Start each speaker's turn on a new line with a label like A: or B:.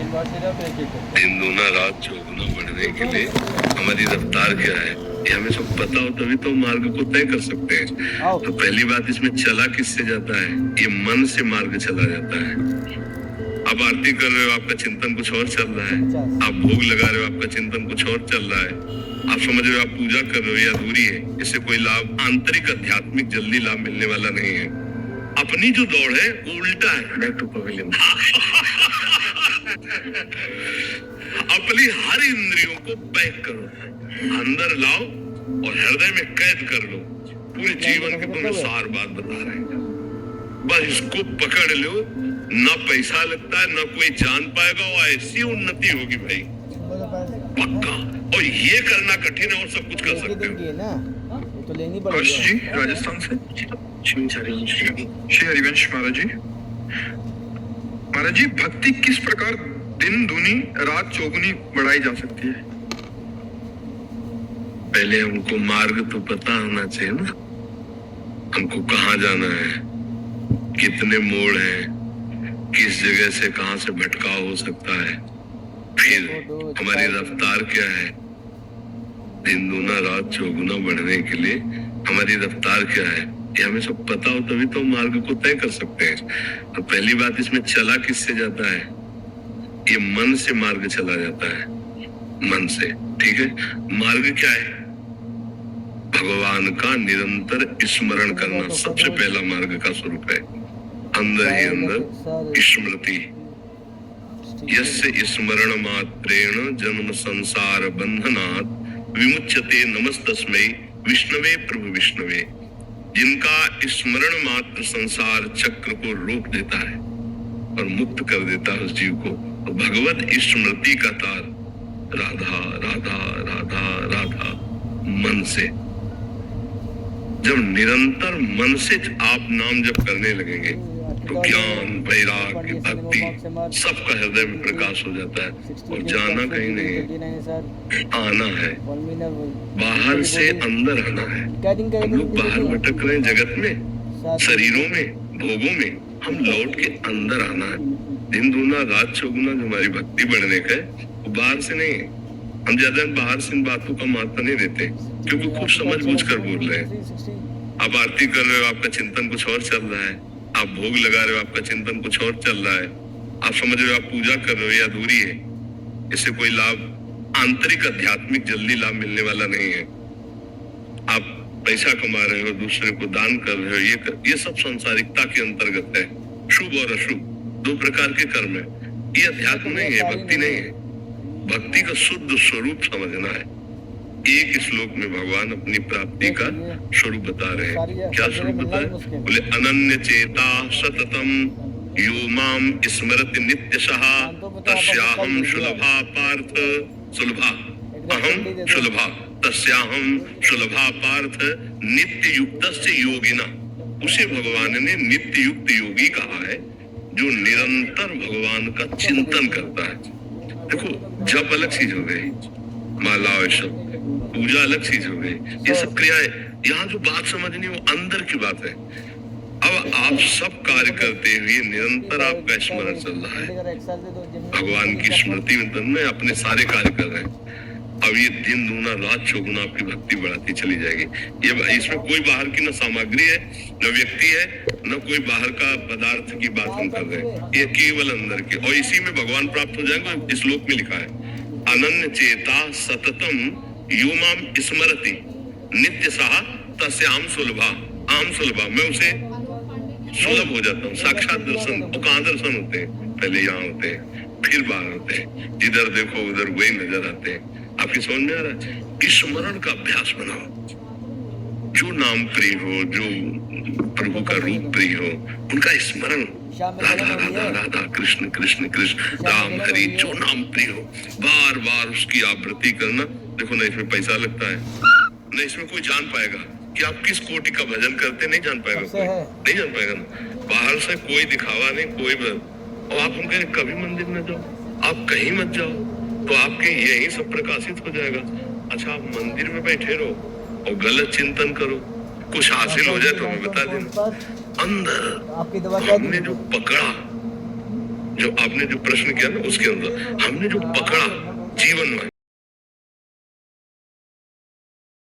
A: दिन दूना रात चौगुना बढ़ने के लिए हमारी रफ्तार क्या है ये हमें सब पता हो तभी तो मार्ग को तय कर सकते हैं। तो पहली बात इसमें चला किससे जाता है, ये मन से मार्ग चला जाता है। आप आरती कर रहे हो, आपका चिंतन कुछ और चल रहा है। आप भोग लगा रहे हो, आपका चिंतन कुछ और चल रहा है। आप समझ रहे हो आप पूजा कर रहे हो ये अधूरी है, इससे कोई लाभ आंतरिक आध्यात्मिक जल्दी लाभ मिलने वाला नहीं है। अपनी जो दौड़ है वो उल्टा है, बैक टू पवेलियन। अपनी हर इंद्रियों को पैक करो, अंदर लाओ और हृदय में कैद कर लो। पूरे जीवन की तुम्हें सार बात बता रहे हैं, बस इसको पकड़ लो। ना पैसा लगता है, ना कोई जान पाएगा, और ऐसी उन्नति होगी भाई पक्का। और ये करना कठिन है और सब कुछ कर सकते हो।
B: तो लेनी पड़ेगी।
C: जी राजस्थान से श्री हरिवंश महाराज जी। महाराज जी, भक्ति किस प्रकार दिन दूनी रात चौगुनी बढ़ाई जा सकती है?
A: पहले हमको मार्ग तो पता होना चाहिए ना, हमको कहाँ जाना है, कितने मोड़ हैं, किस जगह से कहां से भटकाव हो सकता है, फिर हमारी रफ्तार क्या है। दिन दूना रात चौगुना बढ़ने के लिए हमारी रफ्तार क्या है ये हमें सब पता हो तभी तो मार्ग को तय कर सकते हैं। तो पहली बात इसमें चला किससे जाता है, ये मन से मार्ग चला जाता है, मन से। ठीक है, मार्ग क्या है, भगवान का निरंतर स्मरण करना सबसे पहला मार्ग का स्वरूप है। अंदर ही अंदर स्मृति, यस्य स्मरण मात्रेण जन्म संसार बंधनात् विमुच्यते नमस्तस्मै विष्णवे प्रभु विष्णवे। जिनका स्मरण मात्र संसार चक्र को रोक देता है और मुक्त कर देता है उस जीव को। और भगवत स्मृति का तार राधा राधा राधा राधा मन से। जब निरंतर मन से आप नाम जप करने लगेंगे तो ज्ञान वैराग्य भक्ति सबका हृदय में प्रकाश हो जाता है। और जाना कहीं नहीं है, आना है, बाहर से अंदर आना है। हम लोग बाहर भटक रहे हैं जगत में, शरीरों में, भोगों में, हम लौट के अंदर आना है। दिन दूना रात चौगुना जो हमारी भक्ति बढ़ने का है वो बाहर से नहीं है। हम ज्यादा बाहर से इन बातों का महत्व नहीं देते क्योंकि खूब समझ बूझ कर बोल रहे हैं। आप आरती कर रहे हो, आपका चिंतन कुछ और चल रहा है। आप भोग लगा रहे हो, आपका चिंतन कुछ और चल रहा है। आप समझ रहे हो आप पूजा कर रहे हो ये अधूरी है, इससे कोई लाभ आंतरिक आध्यात्मिक जल्दी लाभ मिलने वाला नहीं है। आप पैसा कमा रहे हो, दूसरे को दान कर रहे हो, ये सब सांसारिकता के अंतर्गत है। शुभ और अशुभ दो प्रकार के कर्म है, ये अध्यात्म नहीं है, भक्ति नहीं है। भक्ति का शुद्ध स्वरूप समझना है। एक श्लोक में भगवान अपनी प्राप्ति का स्वरूप बता रहे हैं। क्या स्वरूप बता रहे? बोले अनन्य चेता सततम यो माम स्मरति नित्यशः तस्याहम सुलभा पार्थ सुलभा अहम सुलभा तस्याहम सुलभा पार्थ नित्य युक्तस्य योगिना। उसे भगवान ने नित्य युक्त योगी कहा है जो निरंतर भगवान का चिंतन करता है। देखो जप अलग चीज हो गई, माला सब पूजा अलग चीज हो गई, ये सब क्रियाएं। यहाँ जो बात समझनी वो अंदर की बात है। अब आप सब कार्य करते हुए निरंतर आपका स्मरण चल रहा है, भगवान की स्मृति में अपने सारे कार्य कर रहे हैं। अब ये दिन दूना रात चौगुना आपकी भक्ति बढ़ाती चली जाएगी। ये इसमें कोई बाहर की न सामग्री है, न व्यक्ति है, न कोई बाहर का पदार्थ की बात हम कर रहे हैं। ये केवल अंदर की, और इसी में भगवान प्राप्त हो जाएंगे। इस श्लोक में लिखा है अनन्य चेता सततम यो माम स्मरति नित्यशः तस्याहम सुलभा आम सुलभा। मैं उसे सुलभ हो जाता हूँ। साक्षात दर्शन, तो कहाँ दर्शन होते हैं? पहले यहाँ होते हैं, फिर बाहर होते हैं। जिधर देखो उधर वही नजर आते हैं। आपकी समझ में आ रहा है? स्मरण का अभ्यास बनाओ। जो नाम प्रिय हो, जो प्रभु का रूप प्रिय हो, उनका स्मरण। राधा राधा राधा कृष्ण कृष्ण कृष्ण राम हरि, जो नाम प्रिय हो बार बार उसकी आवृत्ति करना। देखो ना इसमें पैसा लगता है, न इसमें कोई जान पाएगा कि आप किस कोटि का भजन करते, नहीं जान पाएगा कोई, नहीं जान पाएगा ना। बाहर से कोई दिखावा नहीं, कोई और आप हम कहें कभी मंदिर में जाओ, आप कहीं मत जाओ, तो आपके यही सब प्रकाशित हो जाएगा। अच्छा आप मंदिर में बैठे रहो और गलत चिंतन करो, कुछ हासिल हो जाए तो हमें बता देना। अंदर हमने जो पकड़ा जो आपने जो प्रश्न किया ना उसके अंदर हमने जो पकड़ा जीवन में